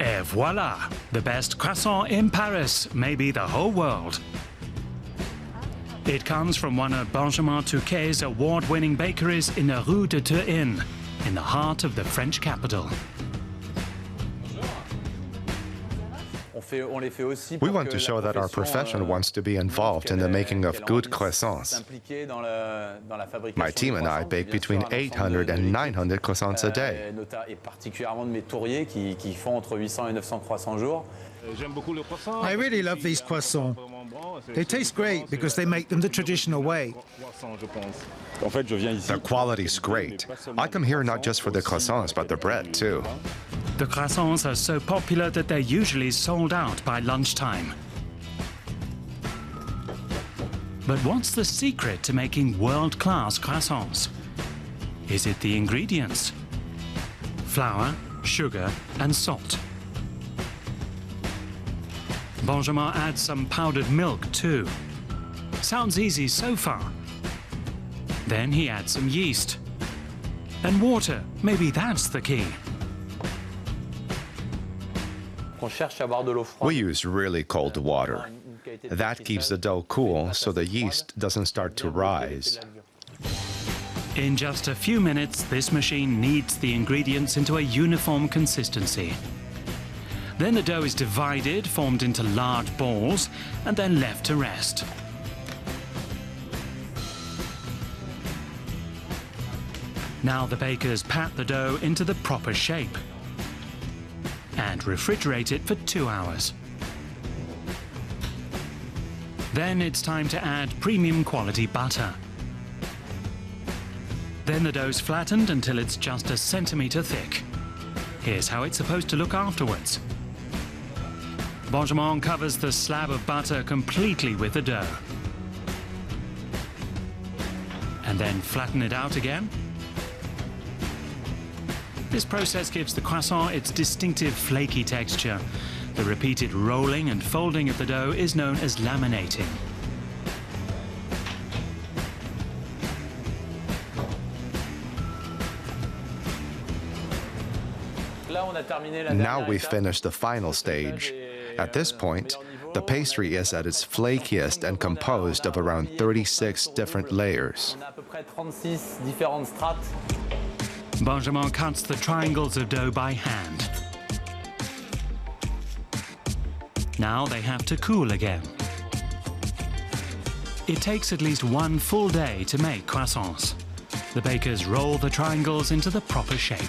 Et voila! The best croissant in Paris, maybe the whole world. It comes from one of Benjamin Turquier's award-winning bakeries in the Rue de Turquier, in the heart of the French capital. We want to show that our profession wants to be involved in the making of good croissants. My team and I bake between 800 and 900 croissants a day. I really love these croissants. They taste great because they make them the traditional way. The quality's great. I come here not just for the croissants, but the bread too. The croissants are so popular that they're usually sold out by lunchtime. But what's the secret to making world-class croissants? Is it the ingredients? Flour, sugar, and salt. Benjamin adds some powdered milk too. Sounds easy so far. Then he adds some yeast. And water, maybe that's the key. We use really cold water. That keeps the dough cool so the yeast doesn't start to rise. In just a few minutes, this machine kneads the ingredients into a uniform consistency. Then the dough is divided, formed into large balls, and then left to rest. Now the bakers pat the dough into the proper shape and refrigerate it for 2 hours. Then it's time to add premium quality butter. Then the dough's flattened until it's just a centimeter thick. Here's how it's supposed to look afterwards. Benjamin covers the slab of butter completely with the dough. And then flatten it out again. This process gives the croissant its distinctive flaky texture. The repeated rolling and folding of the dough is known as laminating. Now we've finished the final stage. At this point, the pastry is at its flakiest and composed of around 36 different layers. Benjamin cuts the triangles of dough by hand. Now they have to cool again. It takes at least 1 full day to make croissants. The bakers roll the triangles into the proper shape.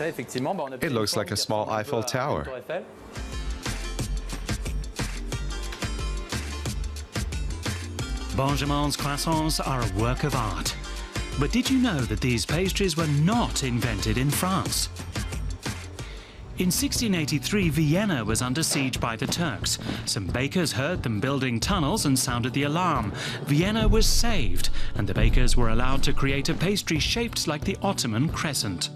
It looks like a small Eiffel Tower. Benjamin's croissants are a work of art. But did you know that these pastries were not invented in France? In 1683, Vienna was under siege by the Turks. Some bakers heard them building tunnels and sounded the alarm. Vienna was saved, and the bakers were allowed to create a pastry shaped like the Ottoman crescent.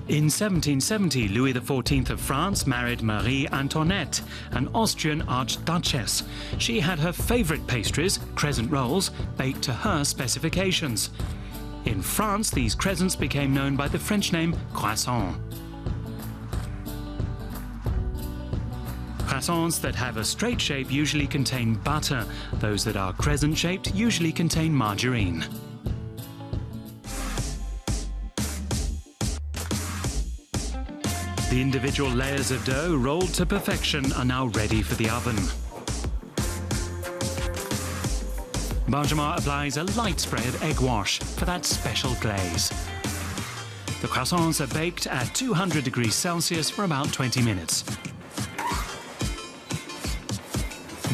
In 1770, Louis XIV of France married Marie Antoinette, an Austrian archduchess. She had her favorite pastries, crescent rolls, baked to her specifications. In France, these crescents became known by the French name croissant. Croissants that have a straight shape usually contain butter. Those that are crescent-shaped usually contain margarine. The individual layers of dough rolled to perfection are now ready for the oven. Benjamin applies a light spray of egg wash for that special glaze. The croissants are baked at 200 degrees Celsius for about 20 minutes.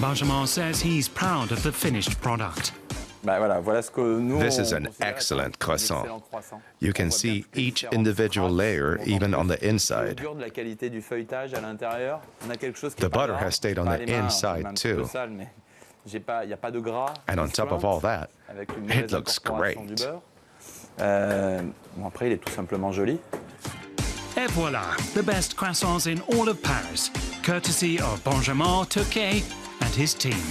Benjamin says he's proud of the finished product. This is an excellent croissant. You can see each individual layer even on the inside. The butter has stayed on the inside too. And on top of all that, it looks great. Et voila, the best croissants in all of Paris, courtesy of Benjamin Turquier and his team.